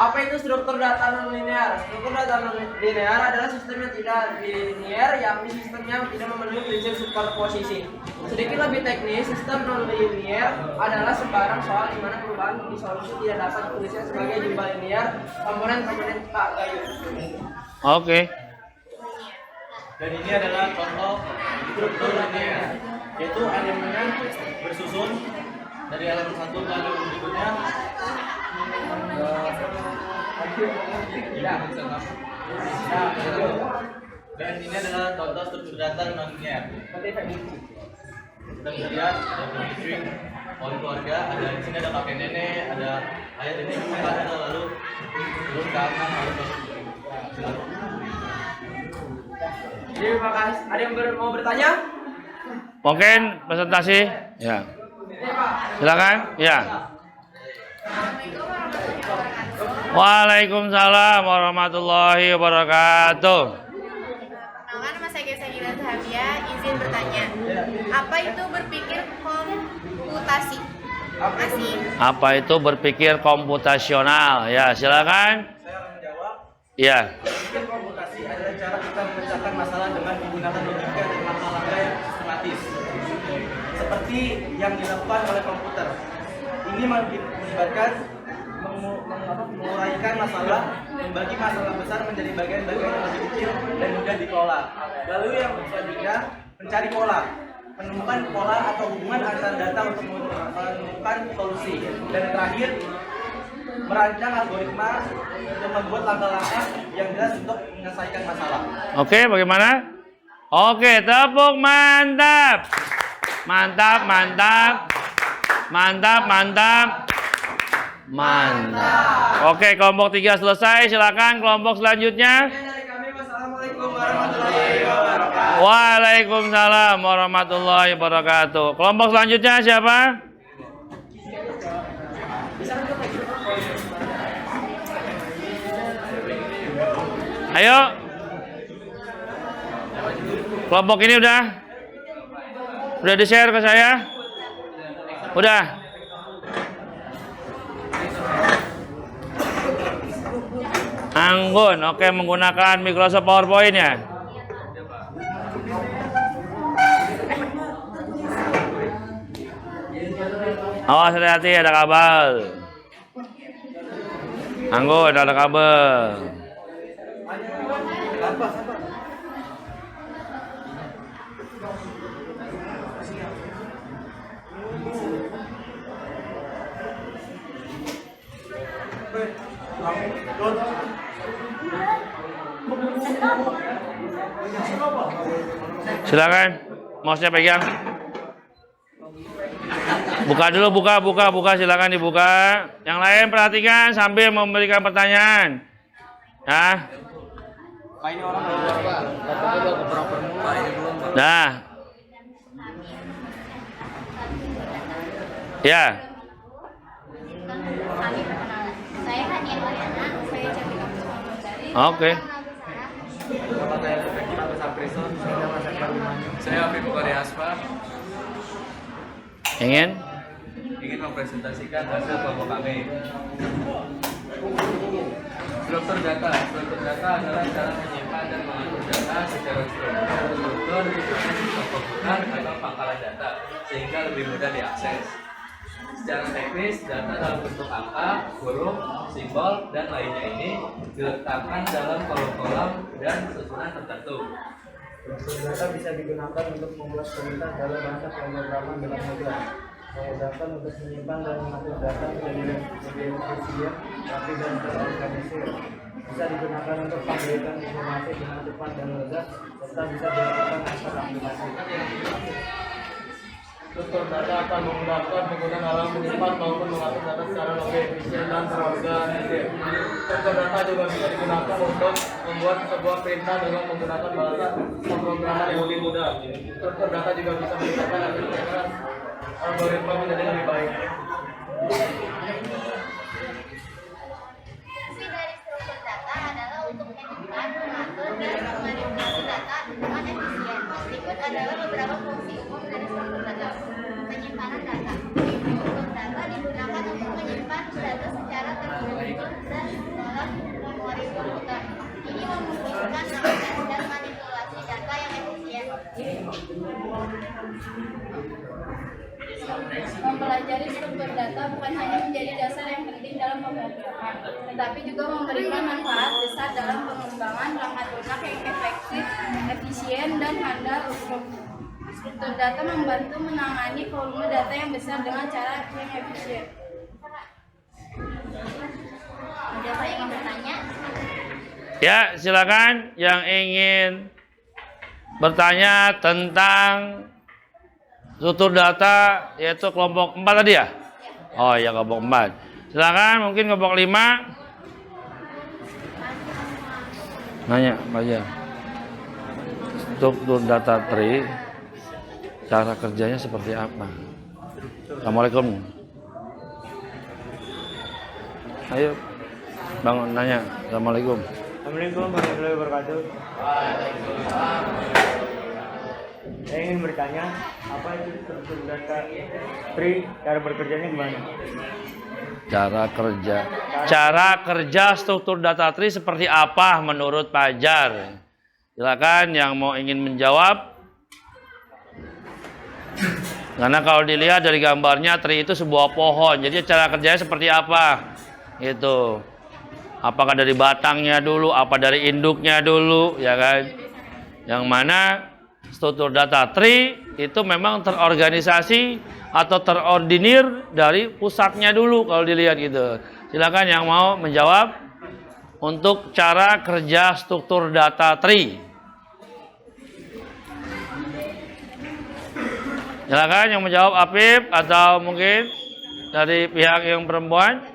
[SPEAKER 3] Apa itu struktur data non-linear? Struktur data non-linear adalah sistem yang tidak linear, yakni sistem yang tidak memenuhi prinsip superposisi. Sedikit lebih teknis, sistem non-linear adalah sembarang soal di mana perubahan di solusi tidak dapat dituliskan sebagai jumlah linear komponen-komponen tak gayu.
[SPEAKER 1] Oke.
[SPEAKER 5] Dan ini adalah contoh struktur linear, yaitu elemennya bersusun dari elemen satu ke elemen berikutnya. Dan ini adalah contoh struktur data non-linear. Kita bisa lihat ada family tree, pohon keluarga, ada di sini ada kakek nenek, ada ayah nenek, ada lalu turun ke atas, lalu ke
[SPEAKER 3] Terima kasih. Ada yang mau bertanya?
[SPEAKER 1] Mungkin presentasi? Ya. Silakan. Ya. Waalaikumsalam warahmatullahi wabarakatuh.
[SPEAKER 7] Perkenalkan, nama saya Gesa Gila Zahabia, izin bertanya. Apa itu berpikir komputasi? Makasih.
[SPEAKER 1] Apa itu berpikir komputasional? Ya, silakan.
[SPEAKER 5] Saya akan menjawab.
[SPEAKER 1] Ya.
[SPEAKER 5] Berpikir komputasi adalah cara kita memecahkan masalah dengan menggunakan logika dan langkah-langkah yang sistematis, seperti yang dilakukan oleh komputer. Ini melibatkan menguraikan masalah, membagi masalah besar menjadi bagian-bagian yang lebih kecil dan mudah dikelola. Lalu yang selanjutnya, mencari pola, menemukan pola atau hubungan antara data untuk menemukan solusi. Dan terakhir, merancang algoritma untuk membuat langkah-langkah yang jelas untuk menyelesaikan masalah.
[SPEAKER 1] Oke, bagaimana? Oke, tepuk mantap. Mantap, mantap. Mantap, mantap. Mantap. Oke, kelompok 3 selesai. Silakan kelompok selanjutnya.
[SPEAKER 3] Dari kami, wassalamualaikum warahmatullahi wabarakatuh.
[SPEAKER 1] Waalaikumsalam warahmatullahi wabarakatuh. Kelompok selanjutnya siapa? Ayo. Kelompok ini udah di-share ke saya? Udah. Anggun, oke, menggunakan Microsoft PowerPoint ya. Awas, hati-hati, ada kabel. Anggun, ada kabel. Silakan, mouse-nya pegang. Buka dulu, buka, silakan dibuka. Yang lain perhatikan sambil memberikan pertanyaan. Ya. Nah. Ya.
[SPEAKER 6] Kami perkenalan. Saya Hania Mariana, saya Cantika
[SPEAKER 1] Oke.
[SPEAKER 2] Saya Afif Bukhari Asfar,
[SPEAKER 1] Ingin
[SPEAKER 2] mempresentasikan hasil kelompok kami. Struktur data adalah cara menyimpan dan mengatur data secara struktur sistem komputer atau pangkalan data sehingga lebih mudah diakses. Secara teknis, data dalam bentuk angka, huruf, simbol, dan lainnya ini diletakkan dalam kolom-kolom dan susunan tertentu.
[SPEAKER 8] Struktur data bisa digunakan untuk membuat perintah dalam bahasa pemrograman dalam program, memudahkan untuk menyimpan dan mengatur data menjadi efisien, rapi dan terorganisir. Bisa digunakan untuk pemberitaan informasi dengan cepat dan mudah, serta bisa dilakukan antar aplikasi. Struktur data akan memudahkan pengguna dalam menyimpan maupun mengatur data secara lebih efisien dan terorganisir. Struktur data juga bisa digunakan untuk membuat sebuah perintah dengan menggunakan bahasa pemrograman yang lebih mudah. Struktur data juga bisa meningkatkan efektivitas algoritma menjadi lebih baik.
[SPEAKER 6] Fungsi dari struktur data adalah untuk menyimpan, mengatur, dan memanipulasi data dengan efisien. Berikut adalah beberapa fungsi umum dari struktur data. Penyimpanan data. Struktur data digunakan untuk menyimpan data secara terstruktur dan mempelajari struktur data bukan hanya menjadi dasar yang penting dalam pemrograman, tetapi juga memberikan manfaat besar dalam pengembangan perangkat lunak yang efektif, efisien, dan handal. Struktur data membantu menangani volume data yang besar dengan cara yang efisien. Ada apa yang ingin bertanya?
[SPEAKER 1] Ya, silakan yang ingin bertanya tentang struktur data, yaitu kelompok 4 tadi ya? Oh ya, kelompok 4. Silakan, mungkin kelompok 5. Nanya, aja. Struktur data tree, cara kerjanya seperti apa? Assalamualaikum. Ayo, bangun nanya. Assalamualaikum.
[SPEAKER 8] Assalamualaikum warahmatullahi wabarakatuh. Saya ingin bertanya, apa itu struktur data tree, cara bekerjanya gimana?
[SPEAKER 1] Cara kerja struktur data tree seperti apa menurut Fajar? Silakan yang mau ingin menjawab. Karena kalau dilihat dari gambarnya, tree itu sebuah pohon. Jadi cara kerjanya seperti apa? Itu. Apakah dari batangnya dulu, apa dari induknya dulu, ya kan? Yang mana struktur data tree itu memang terorganisasi atau terordinir dari pusatnya dulu kalau dilihat gitu. Silakan yang mau menjawab untuk cara kerja struktur data tree. Silakan yang menjawab, Afif atau mungkin dari pihak yang perempuan.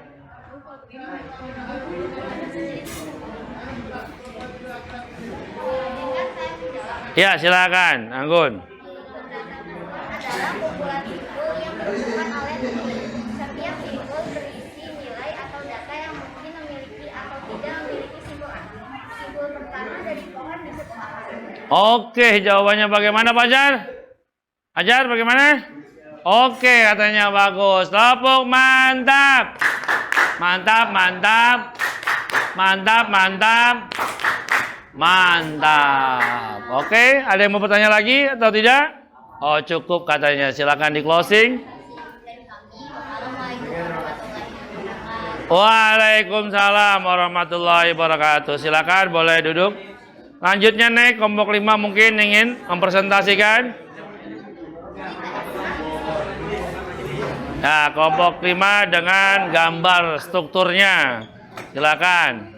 [SPEAKER 1] Ya, silakan, Anggun.
[SPEAKER 6] Adalah kumpulan simbol yang dibentukkan oleh tree. Setiap simbol berisi nilai atau data yang mungkin memiliki atau tidak memiliki simbol asli. Simbol pertama dari pohon disebut apa?
[SPEAKER 1] Oke, jawabannya bagaimana, Fajar? Fajar, bagaimana? Oke, katanya bagus. Tepuk mantap. Mantap, mantap. Mantap, mantap. Mantap. Oke, ada yang mau bertanya lagi atau tidak? Oh, cukup katanya. Silakan di closing. Waalaikumsalam warahmatullahi wabarakatuh. Silakan boleh duduk. Lanjutnya nih, kelompok 5 mungkin ingin mempresentasikan. Nah, kelompok 5 dengan gambar strukturnya. Silakan.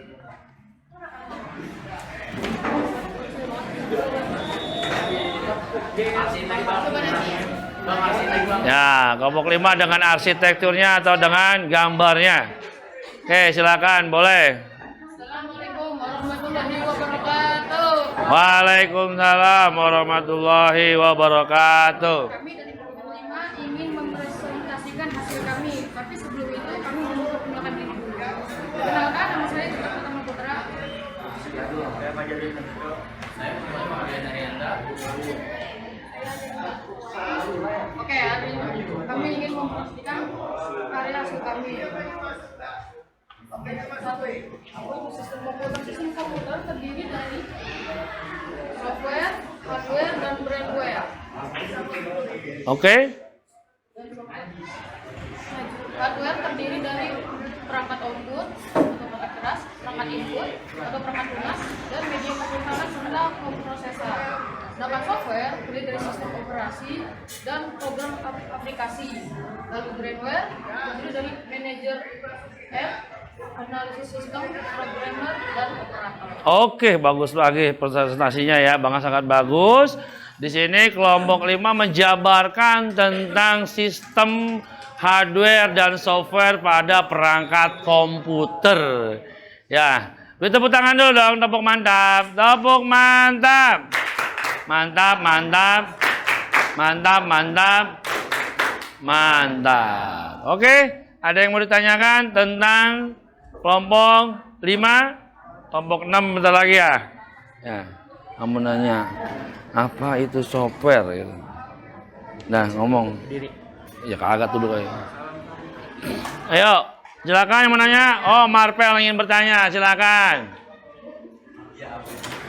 [SPEAKER 1] Ya, kelompok 5 dengan arsitekturnya atau dengan gambarnya. Oke, silakan, boleh.
[SPEAKER 9] Assalamualaikum warahmatullahi wabarakatuh.
[SPEAKER 1] Waalaikumsalam warahmatullahi wabarakatuh.
[SPEAKER 9] Kami dari kelompok 5 ingin mempresentasikan hasil kami, tapi sebelum itu kami mau memperkenalkan diri dulu. Perkenalkan, nama saya Citra Pratama Putra.
[SPEAKER 2] Saya Muhammad Arianda.
[SPEAKER 9] Oke, hari ini kami ingin mempresentasikan karya hasil kami. Satu, sistem komputer terdiri dari software, hardware, dan brainware.
[SPEAKER 1] Oke.
[SPEAKER 9] Hardware terdiri dari perangkat output atau perangkat keras, perangkat input atau perangkat lunak, dan media penyimpanan serta komprosesor. Sedangkan software terdiri dari sistem operasi dan program aplikasi. Lalu brainware terdiri dari manajer app, analisis sistem, programmer, dan operator.
[SPEAKER 1] Oke, bagus lagi presentasinya ya, Bang, sangat bagus. Di sini kelompok 5 menjabarkan tentang sistem hardware dan software pada perangkat komputer. Ya, beri tepuk tangan dulu dong, tepuk mantap. Tepuk mantap. Mantap, mantap. Mantap, mantap. Mantap. Oke, ada yang mau ditanyakan tentang kelompok 5? Kelompok 6 bentar lagi ya. Ya, kamu nanya, apa itu software gitu. Nah, ngomong. Ya kagak tuh kayak. Ayo, silakan yang mau nanya. Oh, Marpel ingin bertanya, silakan.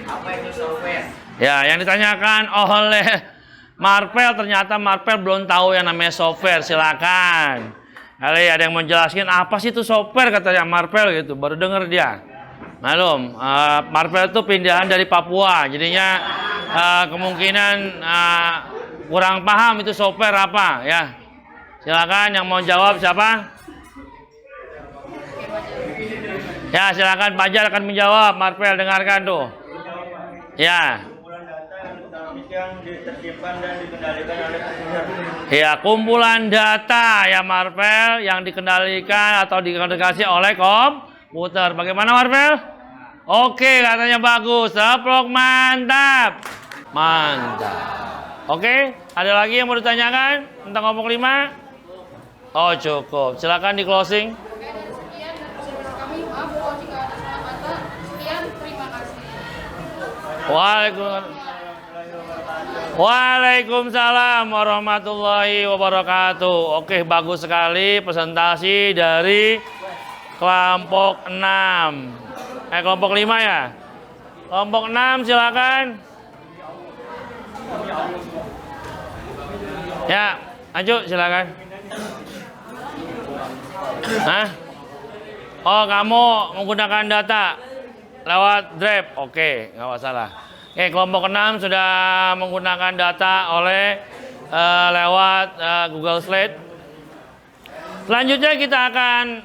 [SPEAKER 2] Apa itu software?
[SPEAKER 1] Ya, yang ditanyakan oleh Marpel, ternyata Marpel belum tahu yang namanya software. Silakan. Kali ada yang mau jelaskan apa sih itu software katanya Marpel gitu. Baru denger dia. Malum, Marpel itu pindahan dari Papua. Jadinya kemungkinan kurang paham itu software apa ya. Silakan yang mau jawab siapa? Ya, silakan Fajar akan menjawab. Marpel, dengarkan tuh. Ya.
[SPEAKER 8] Yang ditertibkan dan dikendalikan oleh komputer.
[SPEAKER 1] Ya, kumpulan data ya Marpel yang dikendalikan atau dikendalikan oleh komputer. Bagaimana Marpel? Oke, katanya bagus. Seplok, mantap. Mantap. Oke, ada lagi yang mau ditanyakan tentang kelompok 5? Oh, cukup. Silakan di closing.
[SPEAKER 9] Oke, dan sekian dari seminar kami. Maaf kalau jika ada salah kata. Sekian, terima kasih.
[SPEAKER 1] Waalaikumsalam warahmatullahi wabarakatuh. Oke, bagus sekali presentasi dari kelompok 6. Kelompok 5 ya. Kelompok 6 silakan. Ya, lanjut silakan. Hah? Oh, kamu menggunakan data lewat Drive. Oke, nggak masalah. Oke, kelompok 6 sudah menggunakan data oleh lewat Google Slide. Selanjutnya kita akan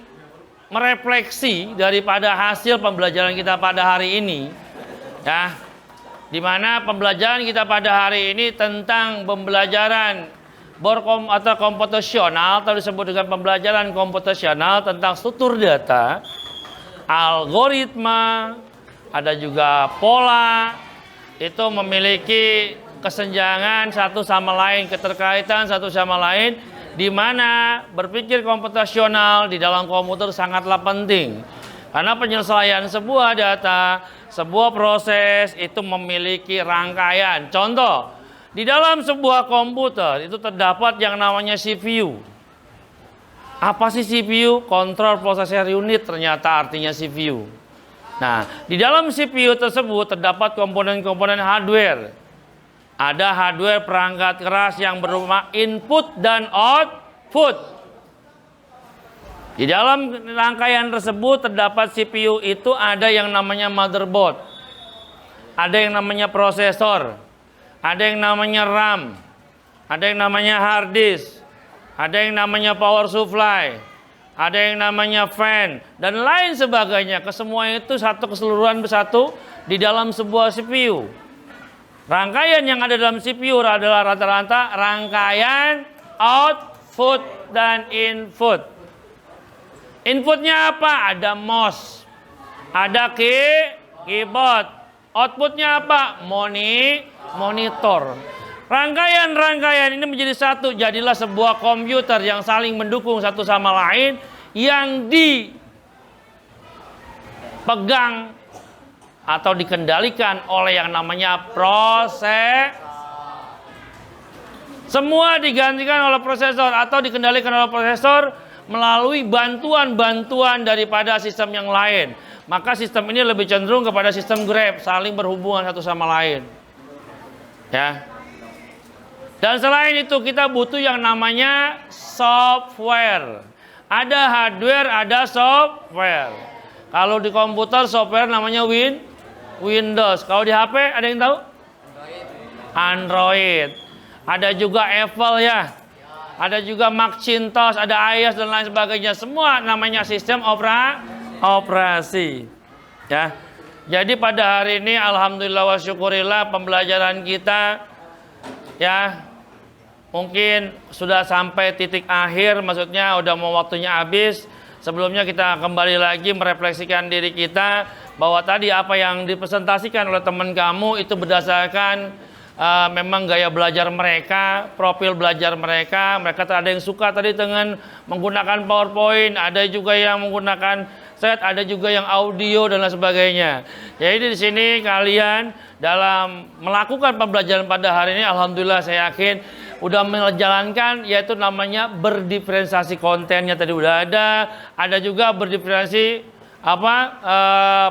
[SPEAKER 1] merefleksi daripada hasil pembelajaran kita pada hari ini. Ya. Di mana pembelajaran kita pada hari ini tentang pembelajaran atau komputasional atau disebut dengan pembelajaran komputasional tentang struktur data, algoritma, ada juga pola. Itu memiliki kesenjangan satu sama lain, keterkaitan satu sama lain, di mana berpikir komputasional di dalam komputer sangatlah penting. Karena penyelesaian sebuah data, sebuah proses itu memiliki rangkaian. Contoh, di dalam sebuah komputer itu terdapat yang namanya CPU. Apa sih CPU? Control Processor Unit ternyata artinya CPU. Nah, di dalam CPU tersebut terdapat komponen-komponen hardware. Ada hardware perangkat keras yang berupa input dan output. Di dalam rangkaian tersebut terdapat CPU itu ada yang namanya motherboard. Ada yang namanya prosesor. Ada yang namanya RAM. Ada yang namanya hard disk. Ada yang namanya power supply. Ada yang namanya fan dan lain sebagainya. Kesemua itu satu keseluruhan bersatu di dalam sebuah CPU. Rangkaian yang ada dalam CPU adalah rata-rata rangkaian output dan input. Inputnya apa? Ada mouse, ada keyboard. Outputnya apa? Monitor. Rangkaian-rangkaian ini menjadi satu, jadilah sebuah komputer yang saling mendukung satu sama lain, yang dipegang atau dikendalikan oleh yang namanya proses. Semua digantikan oleh prosesor atau dikendalikan oleh prosesor melalui bantuan-bantuan daripada sistem yang lain. Maka sistem ini lebih cenderung kepada sistem grab, saling berhubungan satu sama lain. Ya. Dan selain itu kita butuh yang namanya software. Ada hardware, ada software. Kalau di komputer software namanya Windows. Kalau di HP ada yang tahu? Android. Ada juga Apple ya. Ada juga Macintosh, ada iOS dan lain sebagainya. Semua namanya sistem operasi. Ya. Jadi pada hari ini alhamdulillah wa syukurillah pembelajaran kita ya mungkin sudah sampai titik akhir, maksudnya udah mau waktunya habis. Sebelumnya kita kembali lagi merefleksikan diri kita bahwa tadi apa yang dipresentasikan oleh teman kamu itu berdasarkan memang gaya belajar mereka, profil belajar mereka. Mereka ada yang suka tadi dengan menggunakan PowerPoint, ada juga yang menggunakan set, ada juga yang audio dan lain sebagainya. Jadi di sini kalian dalam melakukan pembelajaran pada hari ini, alhamdulillah saya yakin udah menjalankan yaitu namanya berdiferensiasi kontennya tadi udah ada juga berdiferensiasi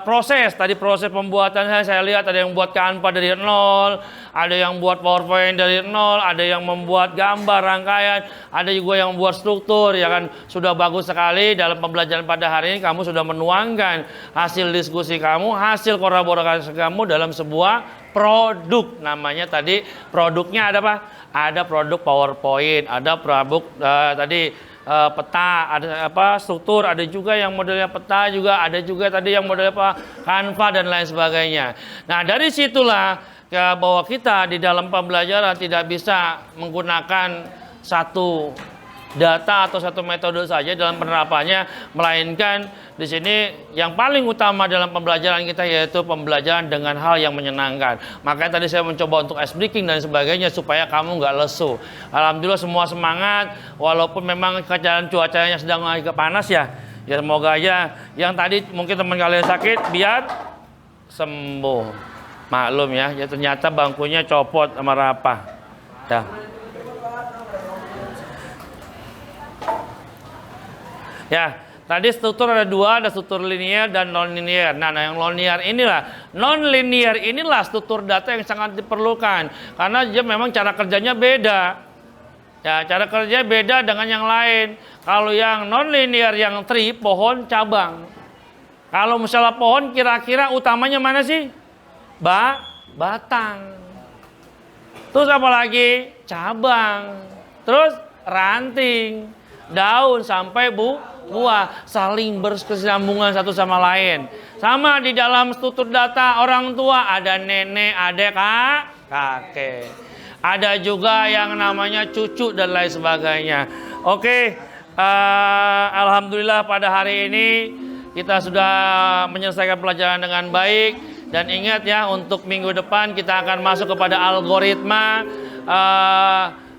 [SPEAKER 1] proses. Tadi proses pembuatan saya lihat ada yang buat Canva dari nol, ada yang buat PowerPoint dari nol, ada yang membuat gambar rangkaian, ada juga yang buat struktur, ya kan. Sudah bagus sekali dalam pembelajaran pada hari ini kamu sudah menuangkan hasil diskusi kamu, hasil kolaborasi kamu dalam sebuah produk. Namanya tadi produknya ada apa? Ada produk PowerPoint, ada produk peta, ada struktur, ada juga yang modelnya peta, juga ada juga tadi yang modelnya Canva dan lain sebagainya. Nah, dari situlah bahwa kita di dalam pembelajaran tidak bisa menggunakan satu data atau satu metode saja dalam penerapannya, melainkan di sini yang paling utama dalam pembelajaran kita yaitu pembelajaran dengan hal yang menyenangkan. Makanya tadi saya mencoba untuk ice breaking dan sebagainya supaya kamu nggak lesu. Alhamdulillah semua semangat, walaupun memang keadaan cuacanya sedang agak panas ya. Ya semoga aja yang tadi mungkin teman kalian sakit biar sembuh. Maklum ya, ternyata bangkunya copot sama rapah. Dah. Ya, tadi struktur ada dua, ada struktur linear dan non-linear. Nah, yang non-linear inilah struktur data yang sangat diperlukan. Karena dia memang cara kerjanya beda. Ya, cara kerjanya beda dengan yang lain. Kalau yang non-linear, yang tree, pohon, cabang. Kalau misalnya pohon, kira-kira utamanya mana sih? Batang. Terus apa lagi? Cabang. Terus ranting. Daun sampai buah, saling berkesinambungan satu sama lain. Sama di dalam struktur data orang tua, ada nenek, ada kakek. Ada juga yang namanya cucu dan lain sebagainya. Oke, alhamdulillah pada hari ini kita sudah menyelesaikan pelajaran dengan baik. Dan ingat ya, untuk minggu depan kita akan masuk kepada algoritma.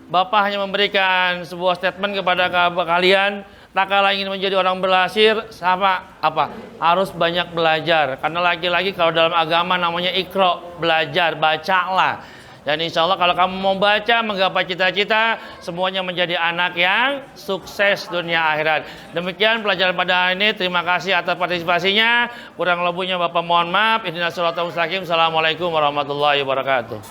[SPEAKER 1] Bapak hanya memberikan sebuah statement kepada kalian. Tak kalah ingin menjadi orang berhasil, sama apa? Harus banyak belajar. Karena lagi-lagi kalau dalam agama namanya ikro, belajar, bacalah. Dan insya Allah kalau kamu mau baca, menggapai cita-cita, semuanya menjadi anak yang sukses dunia akhirat. Demikian pelajaran pada hari ini. Terima kasih atas partisipasinya. Kurang lebihnya Bapak mohon maaf. Ihdinas siratal mustaqim. Assalamualaikum warahmatullahi wabarakatuh.